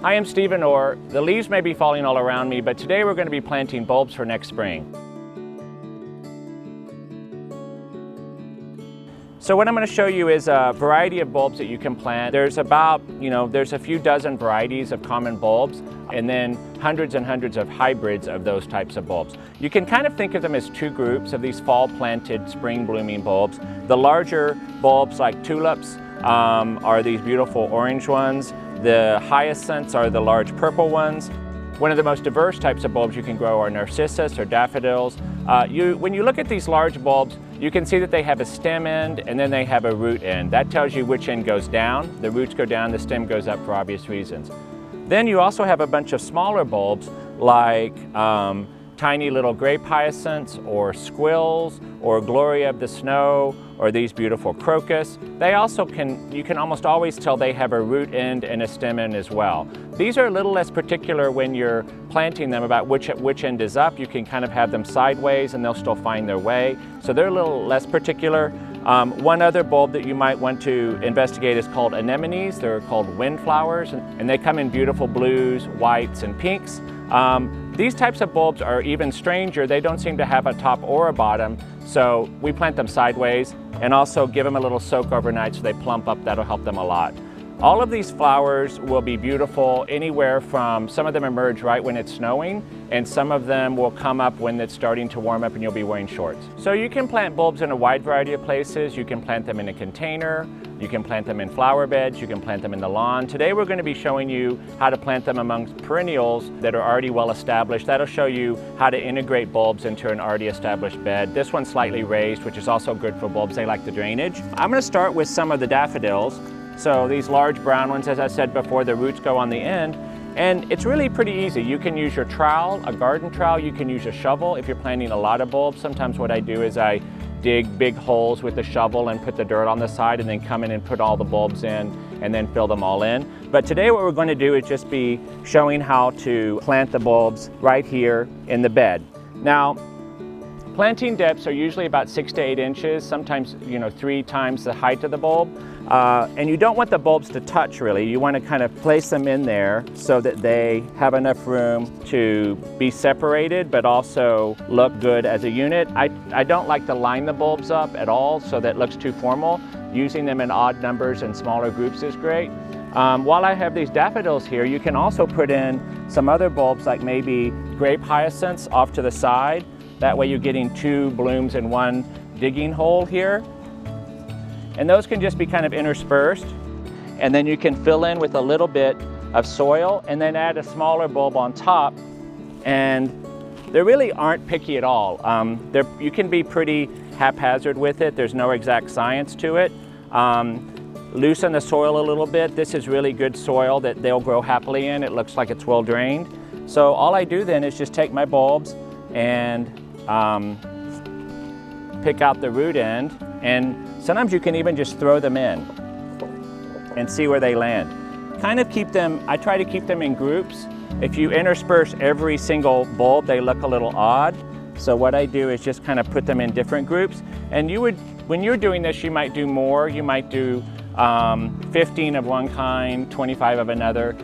Hi, I'm Stephen Orr. The leaves may be falling all around me, but today we're going to be planting bulbs for next spring. So what I'm going to show you is a variety of bulbs that you can plant. There's about, there's a few dozen varieties of common bulbs, and then hundreds and hundreds of hybrids of those types of bulbs. You can kind of think of them as two groups of these fall planted, spring blooming bulbs. The larger bulbs like tulips are these beautiful orange ones. The hyacinths are the large purple ones. One of the most diverse types of bulbs you can grow are narcissus or daffodils. When you look at these large bulbs, you can see that they have a stem end and then they have a root end. That tells you which end goes down. The roots go down, the stem goes up for obvious reasons. Then you also have a bunch of smaller bulbs like tiny little grape hyacinths or squills or gloria of the snow or these beautiful crocus. They also you can almost always tell they have a root end and a stem end as well. These are a little less particular when you're planting them about which end is up. You can kind of have them sideways and they'll still find their way. So they're a little less particular. One other bulb that you might want to investigate is called anemones. They're called windflowers, and they come in beautiful blues, whites, and pinks. These types of bulbs are even stranger. They don't seem to have a top or a bottom, so we plant them sideways and also give them a little soak overnight so they plump up. That'll help them a lot. All of these flowers will be beautiful anywhere from, some of them emerge right when it's snowing, and some of them will come up when it's starting to warm up and you'll be wearing shorts. So you can plant bulbs in a wide variety of places. You can plant them in a container, you can plant them in flower beds, you can plant them in the lawn. Today we're going to be showing you how to plant them amongst perennials that are already well established. That'll show you how to integrate bulbs into an already established bed. This one's slightly raised, which is also good for bulbs. They like the drainage. I'm going to start with some of the daffodils. So these large brown ones, as I said before, the roots go on the end, and it's really pretty easy. You can use your trowel, a garden trowel, you can use a shovel if you're planting a lot of bulbs. Sometimes what I do is I dig big holes with the shovel and put the dirt on the side and then come in and put all the bulbs in and then fill them all in. But today what we're going to do is just be showing how to plant the bulbs right here in the bed. Now, planting depths are usually about 6 to 8 inches, sometimes 3 times the height of the bulb. And you don't want the bulbs to touch really. You want to kind of place them in there so that they have enough room to be separated but also look good as a unit. I don't like to line the bulbs up at all so that it looks too formal. Using them in odd numbers and smaller groups is great. While I have these daffodils here, you can also put in some other bulbs like maybe grape hyacinths off to the side. That way you're getting 2 blooms in one digging hole here. And those can just be kind of interspersed. And then you can fill in with a little bit of soil and then add a smaller bulb on top. And they really aren't picky at all. You can be pretty haphazard with it. There's no exact science to it. Loosen the soil a little bit. This is really good soil that they'll grow happily in. It looks like it's well drained. So all I do then is just take my bulbs and pick out the root end, and sometimes you can even just throw them in and see where they land. Kind of keep them, I try to keep them in groups. If you intersperse every single bulb, they look a little odd. So what I do is just kind of put them in different groups. And when you're doing this, you might do more. You might do 15 of one kind, 25 of another.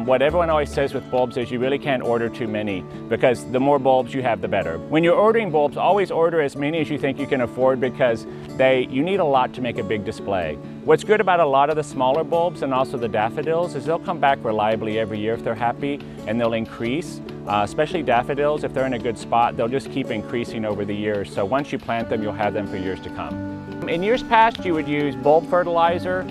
What everyone always says with bulbs is you really can't order too many, because the more bulbs you have, the better. When you're ordering bulbs, always order as many as you think you can afford, because you need a lot to make a big display. What's good about a lot of the smaller bulbs and also the daffodils is they'll come back reliably every year if they're happy, and they'll increase. Especially daffodils, if they're in a good spot, they'll just keep increasing over the years. So once you plant them, you'll have them for years to come. In years past, you would use bulb fertilizer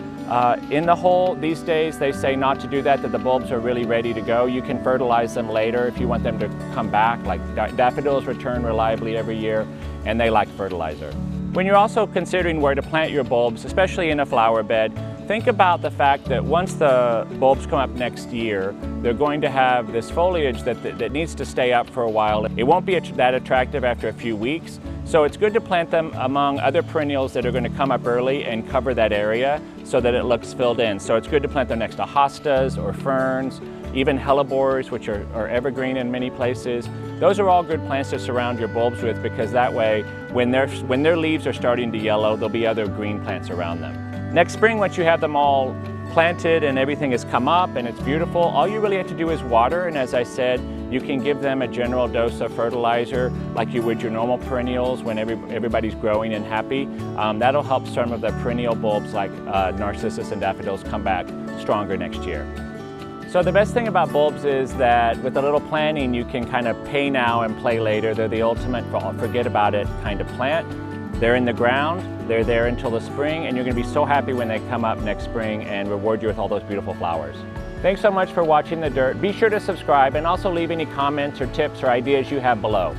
in the hole. These days they say not to do that the bulbs are really ready to go. You can fertilize them later if you want them to come back. Like daffodils return reliably every year, and they like fertilizer. When you're also considering where to plant your bulbs, especially in a flower bed, think about the fact that once the bulbs come up next year, they're going to have this foliage that needs to stay up for a while. It won't be that attractive after a few weeks. So it's good to plant them among other perennials that are going to come up early and cover that area so that it looks filled in. So it's good to plant them next to hostas or ferns, even hellebores, which are evergreen in many places. Those are all good plants to surround your bulbs with, because that way, when their leaves are starting to yellow, there'll be other green plants around them. Next spring, once you have them all planted and everything has come up and it's beautiful, all you really have to do is water. And as I said, you can give them a general dose of fertilizer like you would your normal perennials when everybody's growing and happy. That'll help some of the perennial bulbs like narcissus and daffodils come back stronger next year. So the best thing about bulbs is that with a little planning, you can kind of pay now and play later. They're the ultimate forget about it kind of plant. They're in the ground, they're there until the spring, and you're going to be so happy when they come up next spring and reward you with all those beautiful flowers. Thanks so much for watching The Dirt. Be sure to subscribe and also leave any comments or tips or ideas you have below.